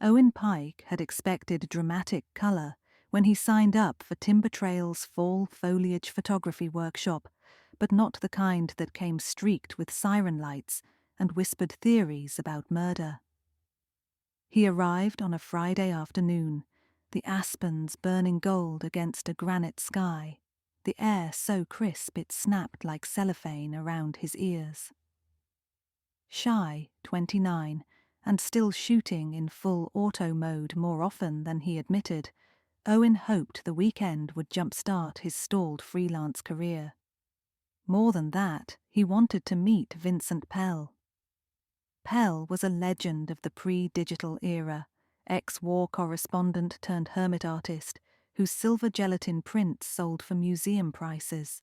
Owen Pike had expected dramatic colour when he signed up for Timber Trail's fall foliage photography workshop, but not the kind that came streaked with siren lights and whispered theories about murder. He arrived on a Friday afternoon, the aspens burning gold against a granite sky, the air so crisp it snapped like cellophane around his ears. Shy, 29, and still shooting in full auto mode more often than he admitted, Owen hoped the weekend would jumpstart his stalled freelance career. More than that, he wanted to meet Vincent Pell. Pell was a legend of the pre-digital era, ex-war correspondent turned hermit artist whose silver gelatin prints sold for museum prices.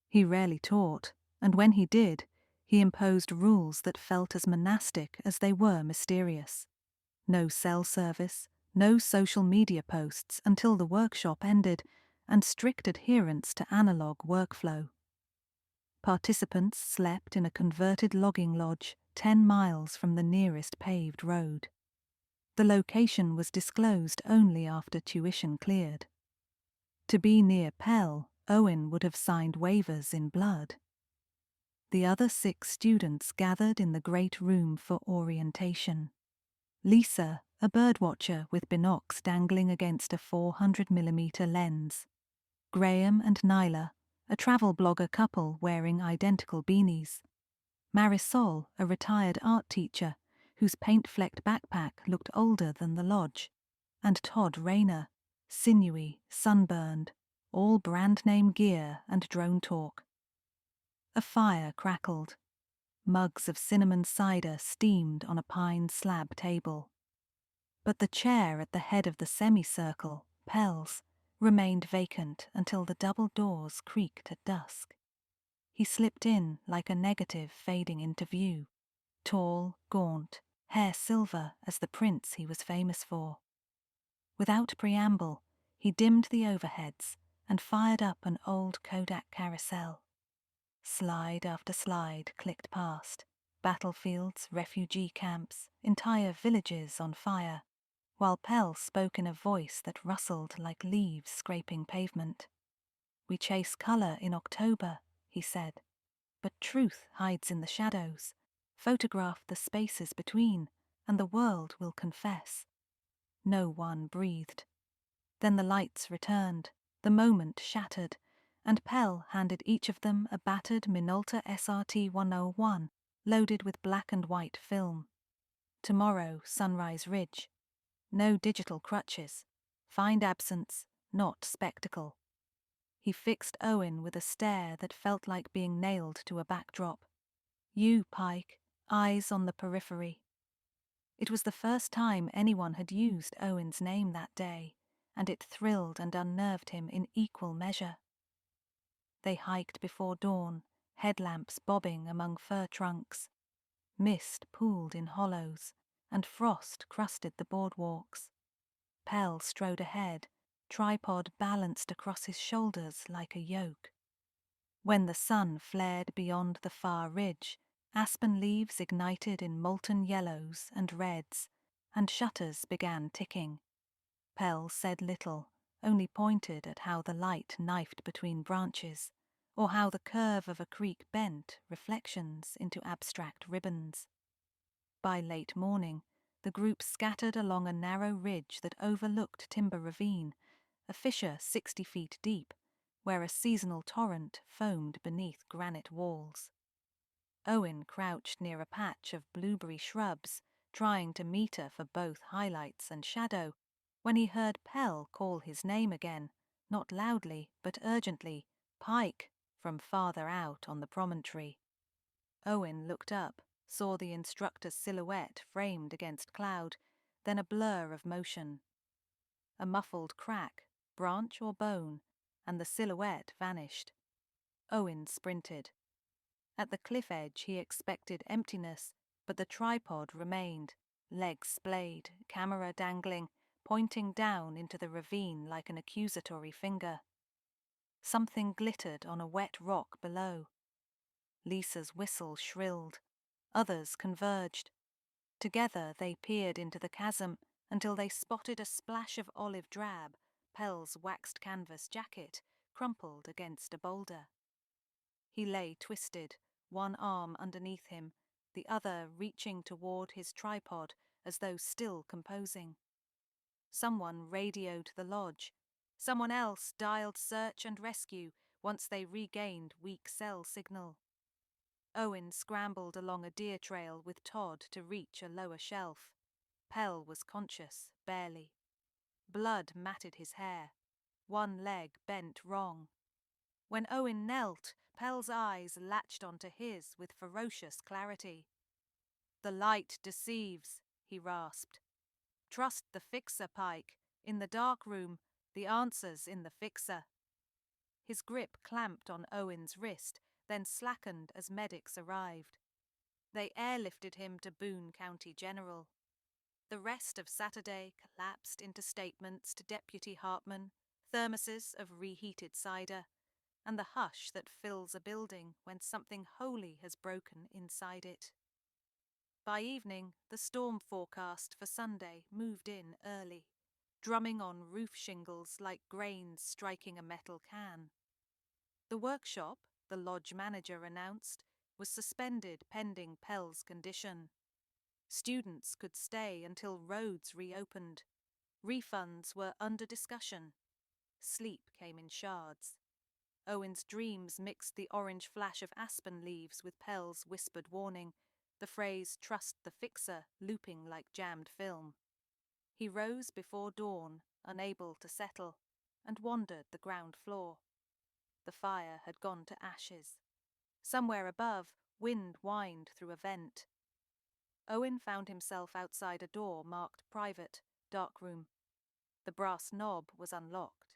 He rarely taught, and when he did, he imposed rules that felt as monastic as they were mysterious. No cell service, no social media posts until the workshop ended, and strict adherence to analog workflow. Participants slept in a converted logging lodge 10 miles from the nearest paved road. The location was disclosed only after tuition cleared. To be near Pell, Owen would have signed waivers in blood. The other 6 students gathered in the great room for orientation. Lisa, a birdwatcher with binocs dangling against a 400mm lens. Graham and Nyla, a travel blogger couple wearing identical beanies. Marisol, a retired art teacher whose paint-flecked backpack looked older than the lodge. And Todd Rayner, sinewy, sunburned, all brand-name gear and drone talk. A fire crackled. Mugs of cinnamon cider steamed on a pine slab table. But the chair at the head of the semicircle, Pell's, remained vacant until the double doors creaked at dusk. He slipped in like a negative fading into view, tall, gaunt, hair silver as the prince he was famous for. Without preamble, he dimmed the overheads and fired up an old Kodak carousel. Slide after slide clicked past, battlefields, refugee camps, entire villages on fire, while Pell spoke in a voice that rustled like leaves scraping pavement. "We chase colour in October," he said, "but truth hides in the shadows. Photograph the spaces between, and the world will confess." No one breathed. Then the lights returned, the moment shattered, and Pell handed each of them a battered Minolta SRT 101 loaded with black and white film. Tomorrow, Sunrise Ridge. No digital crutches. Find absence, not spectacle. He fixed Owen with a stare that felt like being nailed to a backdrop. You, Pike, eyes on the periphery. It was the first time anyone had used Owen's name that day, and it thrilled and unnerved him in equal measure. They hiked before dawn, headlamps bobbing among fir trunks. Mist pooled in hollows, and frost crusted the boardwalks. Pell strode ahead, tripod balanced across his shoulders like a yoke. When the sun flared beyond the far ridge, aspen leaves ignited in molten yellows and reds, and shutters began ticking. Pell said little, only pointed at how the light knifed between branches, or how the curve of a creek bent reflections into abstract ribbons. By late morning, the group scattered along a narrow ridge that overlooked Timber Ravine, a fissure 60 feet deep, where a seasonal torrent foamed beneath granite walls. Owen crouched near a patch of blueberry shrubs, trying to meter for both highlights and shadow, when he heard Pell call his name again, not loudly but urgently, "Pike," from farther out on the promontory. Owen looked up, saw the instructor's silhouette framed against cloud, then a blur of motion. A muffled crack, branch or bone, and the silhouette vanished. Owen sprinted. At the cliff edge he expected emptiness, but the tripod remained, legs splayed, camera dangling, pointing down into the ravine like an accusatory finger. Something glittered on a wet rock below. Lisa's whistle shrilled. Others converged. Together they peered into the chasm until they spotted a splash of olive drab, Pell's waxed canvas jacket, crumpled against a boulder. He lay twisted, one arm underneath him, the other reaching toward his tripod as though still composing. Someone radioed the lodge. Someone else dialed search and rescue once they regained weak cell signal. Owen scrambled along a deer trail with Todd to reach a lower shelf. Pell was conscious, barely. Blood matted his hair. One leg bent wrong. When Owen knelt, Pell's eyes latched onto his with ferocious clarity. "The light deceives," he rasped. "Trust the fixer, Pike. In the dark room, the answer's in the fixer." His grip clamped on Owen's wrist, then slackened as medics arrived. They airlifted him to Boone County General. The rest of Saturday collapsed into statements to Deputy Hartman, thermoses of reheated cider, and the hush that fills a building when something holy has broken inside it. By evening, the storm forecast for Sunday moved in early, drumming on roof shingles like grains striking a metal can. The workshop, the lodge manager announced, was suspended pending Pell's condition. Students could stay until roads reopened. Refunds were under discussion. Sleep came in shards. Owen's dreams mixed the orange flash of aspen leaves with Pell's whispered warning, the phrase "trust the fixer" looping like jammed film. He rose before dawn, unable to settle, and wandered the ground floor. The fire had gone to ashes. Somewhere above, wind whined through a vent. Owen found himself outside a door marked "Private, Dark Room." The brass knob was unlocked.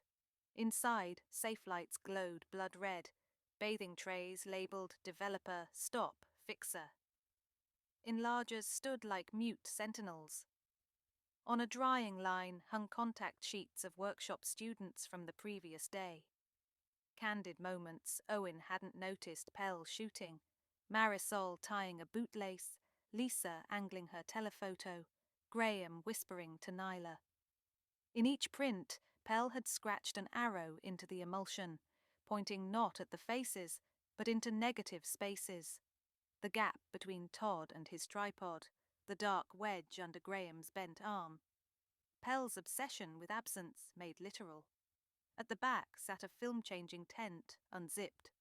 Inside, safe lights glowed blood red, bathing trays labelled "Developer, Stop, Fixer." Enlargers stood like mute sentinels. On a drying line hung contact sheets of workshop students from the previous day. Candid moments Owen hadn't noticed Pell shooting, Marisol tying a bootlace, Lisa angling her telephoto, Graham whispering to Nyla. In each print, Pell had scratched an arrow into the emulsion, pointing not at the faces, but into negative spaces. The gap between Todd and his tripod, the dark wedge under Graham's bent arm. Pell's obsession with absence made literal. At the back sat a film-changing tent, unzipped.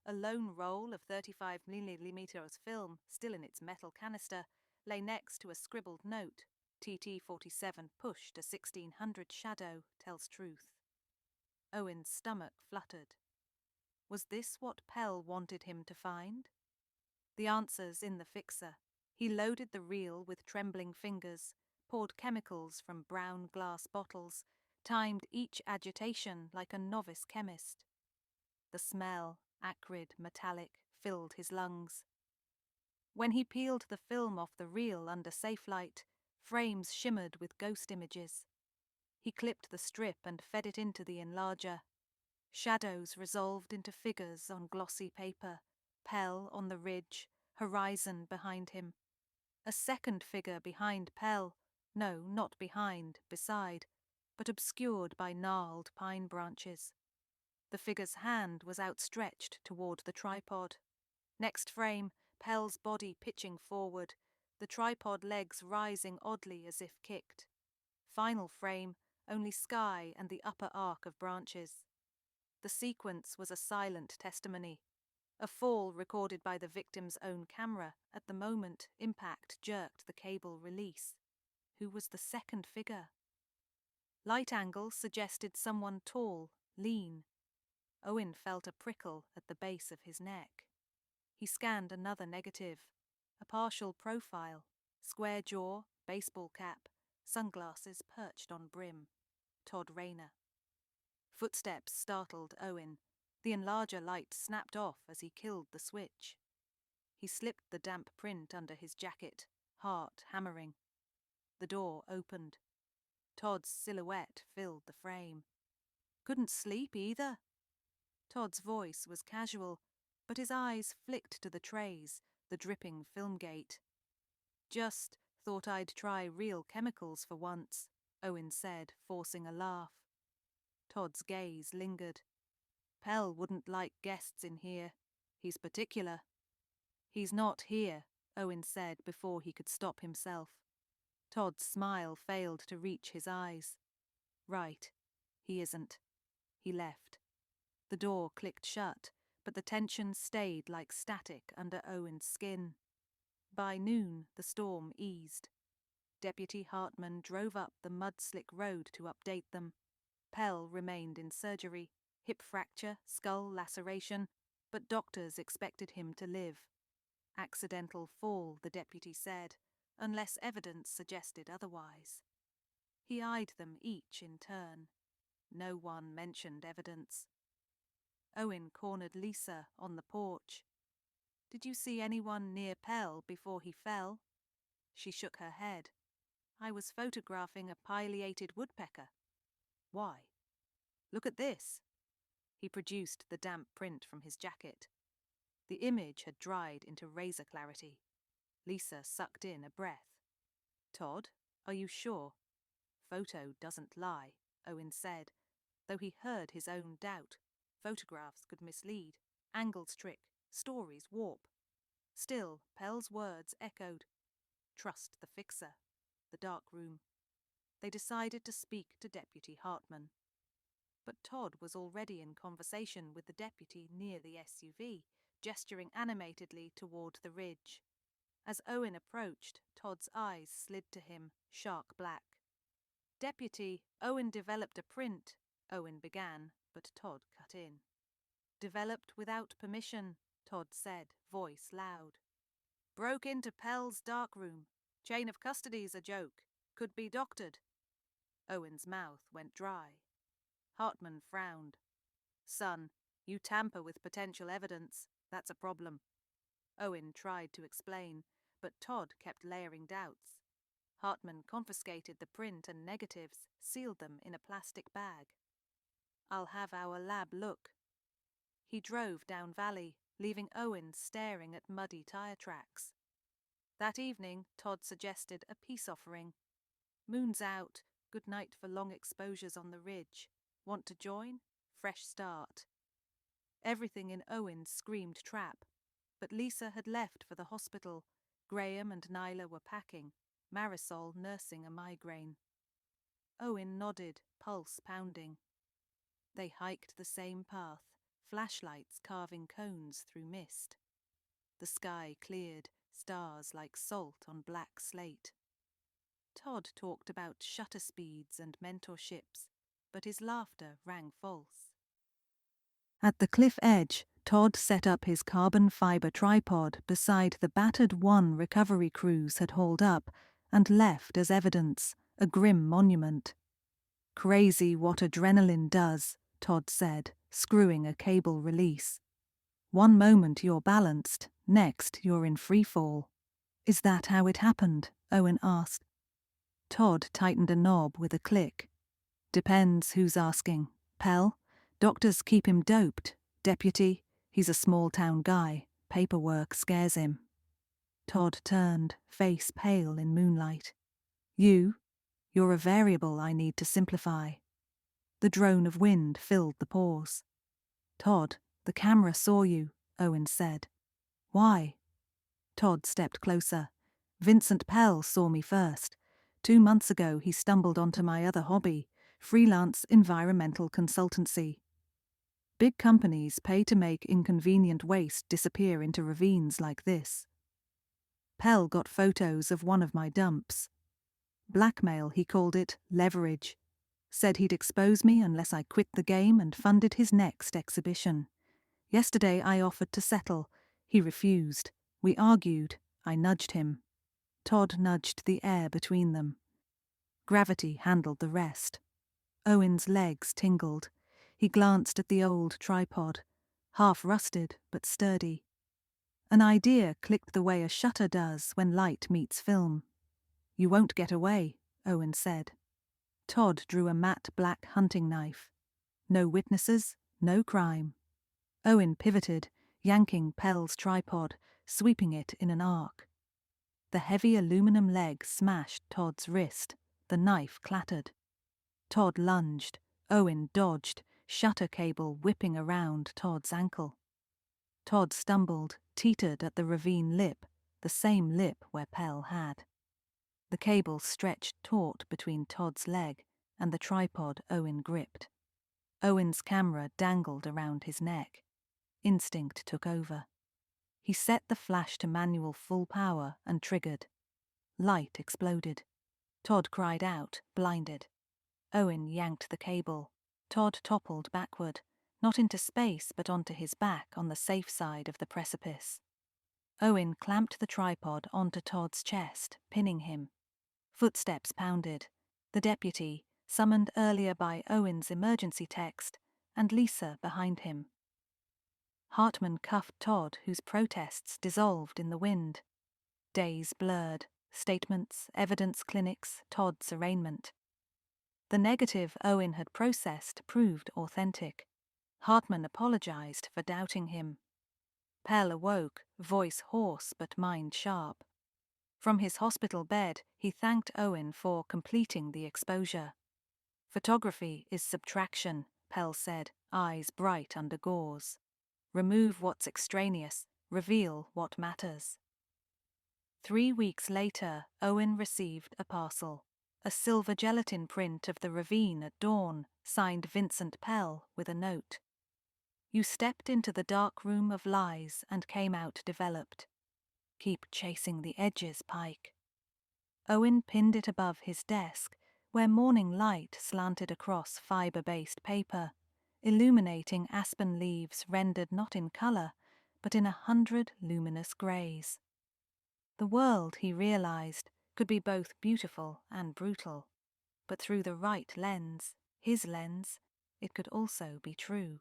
A lone roll of 35mm film, still in its metal canister, lay next to a scribbled note. TT-47 push to 1600 shadow tells truth. Owen's stomach fluttered. Was this what Pell wanted him to find? The answer's in the fixer. He loaded the reel with trembling fingers, poured chemicals from brown glass bottles, timed each agitation like a novice chemist. The smell, acrid, metallic, filled his lungs. When he peeled the film off the reel under safe light, frames shimmered with ghost images. He clipped the strip and fed it into the enlarger. Shadows resolved into figures on glossy paper, Pell on the ridge, horizon behind him. A second figure behind Pell, no, not behind, beside, but obscured by gnarled pine branches. The figure's hand was outstretched toward the tripod. Next frame, Pell's body pitching forward, the tripod legs rising oddly as if kicked. Final frame, only sky and the upper arc of branches. The sequence was a silent testimony. A fall recorded by the victim's own camera at the moment impact jerked the cable release. Who was the second figure? Light angle suggested someone tall, lean. Owen felt a prickle at the base of his neck. He scanned another negative. A partial profile, square jaw, baseball cap, sunglasses perched on brim. Todd Rayner. Footsteps startled Owen. The enlarger light snapped off as he killed the switch. He slipped the damp print under his jacket, heart hammering. The door opened. Todd's silhouette filled the frame. Couldn't sleep either. Todd's voice was casual, but his eyes flicked to the trays, the dripping film gate. Just Thought I'd try real chemicals for once, Owen said, forcing a laugh. Todd's gaze lingered. Pell wouldn't like guests in here. He's particular. He's not here, Owen said before he could stop himself. Todd's smile failed to reach his eyes. Right, he isn't. He left. The door clicked shut, but the tension stayed like static under Owen's skin. By noon, the storm eased. Deputy Hartman drove up the mud-slick road to update them. Pell remained in surgery, hip fracture, skull laceration, but doctors expected him to live. Accidental fall, the deputy said, unless evidence suggested otherwise. He eyed them each in turn. No one mentioned evidence. Owen cornered Lisa on the porch. "Did you see anyone near Pell before he fell?" She shook her head. "I was photographing a pileated woodpecker." "Why?" "Look at this." He produced the damp print from his jacket. The image had dried into razor clarity. Lisa sucked in a breath. "Todd, are you sure?" "Photo doesn't lie," Owen said, though he heard his own doubt. Photographs could mislead, angles trick, stories warp. Still, Pell's words echoed. Trust the fixer. The dark room. They decided to speak to Deputy Hartman. But Todd was already in conversation with the deputy near the SUV, gesturing animatedly toward the ridge. As Owen approached, Todd's eyes slid to him, shark black. "Deputy, Owen developed a print," Owen began, but Todd cut in. "Developed without permission," Todd said, voice loud. "Broke into Pell's darkroom. Chain of custody's a joke. Could be doctored." Owen's mouth went dry. Hartman frowned. "Son, you tamper with potential evidence. That's a problem." Owen tried to explain, but Todd kept layering doubts. Hartman confiscated the print and negatives, sealed them in a plastic bag. "I'll have our lab look." He drove down valley, leaving Owen staring at muddy tire tracks. That evening, Todd suggested a peace offering. "Moon's out. Good night for long exposures on the ridge. Want to join? Fresh start." Everything in Owen screamed trap, but Lisa had left for the hospital. Graham and Nyla were packing, Marisol nursing a migraine. Owen nodded, pulse pounding. They hiked the same path, flashlights carving cones through mist. The sky cleared, stars like salt on black slate. Todd talked about shutter speeds and mentorships, but his laughter rang false. At the cliff edge, Todd set up his carbon fiber tripod beside the battered one recovery crews had hauled up and left as evidence, a grim monument. "Crazy what adrenaline does," Todd said, screwing a cable release. "One moment you're balanced, next you're in freefall." "Is that how it happened?" Owen asked. Todd tightened a knob with a click. "Depends who's asking. Pell? Doctors keep him doped. Deputy? He's a small-town guy. Paperwork scares him." Todd turned, face pale in moonlight. You're a variable I need to simplify." The drone of wind filled the pause. "Todd, the camera saw you," Owen said. "Why?" Todd stepped closer. "Vincent Pell saw me first. 2 months ago he stumbled onto my other hobby, freelance environmental consultancy. Big companies pay to make inconvenient waste disappear into ravines like this. Pell got photos of one of my dumps. Blackmail, he called it, leverage. Said he'd expose me unless I quit the game and funded his next exhibition. Yesterday I offered to settle. He refused. We argued. I nudged him. Todd nudged the air between them. Gravity handled the rest. Owen's legs tingled. He glanced at the old tripod, half rusted but sturdy. An idea clicked the way a shutter does when light meets film. "You won't get away," Owen said. Todd drew a matte black hunting knife. "No witnesses, no crime." Owen pivoted, yanking Pell's tripod, sweeping it in an arc. The heavy aluminum leg smashed Todd's wrist. The knife clattered. Todd lunged. Owen dodged, shutter cable whipping around Todd's ankle. Todd stumbled, teetered at the ravine lip, the same lip where Pell had. The cable stretched taut between Todd's leg and the tripod Owen gripped. Owen's camera dangled around his neck. Instinct took over. He set the flash to manual full power and triggered. Light exploded. Todd cried out, blinded. Owen yanked the cable. Todd toppled backward, not into space but onto his back on the safe side of the precipice. Owen clamped the tripod onto Todd's chest, pinning him. Footsteps pounded. The deputy, summoned earlier by Owen's emergency text, and Lisa behind him. Hartman cuffed Todd, whose protests dissolved in the wind. Days blurred, statements, evidence clinics, Todd's arraignment. The negative Owen had processed proved authentic. Hartman apologized for doubting him. Pell awoke, voice hoarse but mind sharp. From his hospital bed, he thanked Owen for completing the exposure. Photography is subtraction, Pell said, eyes bright under gauze. Remove what's extraneous, reveal what matters. 3 weeks later, Owen received a parcel. A silver gelatin print of the ravine at dawn, signed Vincent Pell with a note. You stepped into the dark room of lies and came out developed. Keep chasing the edges, Pike. Owen pinned it above his desk, where morning light slanted across fibre-based paper, illuminating aspen leaves rendered not in colour, but in 100 luminous greys. The world, he realised, could be both beautiful and brutal, but through the right lens, his lens, it could also be true.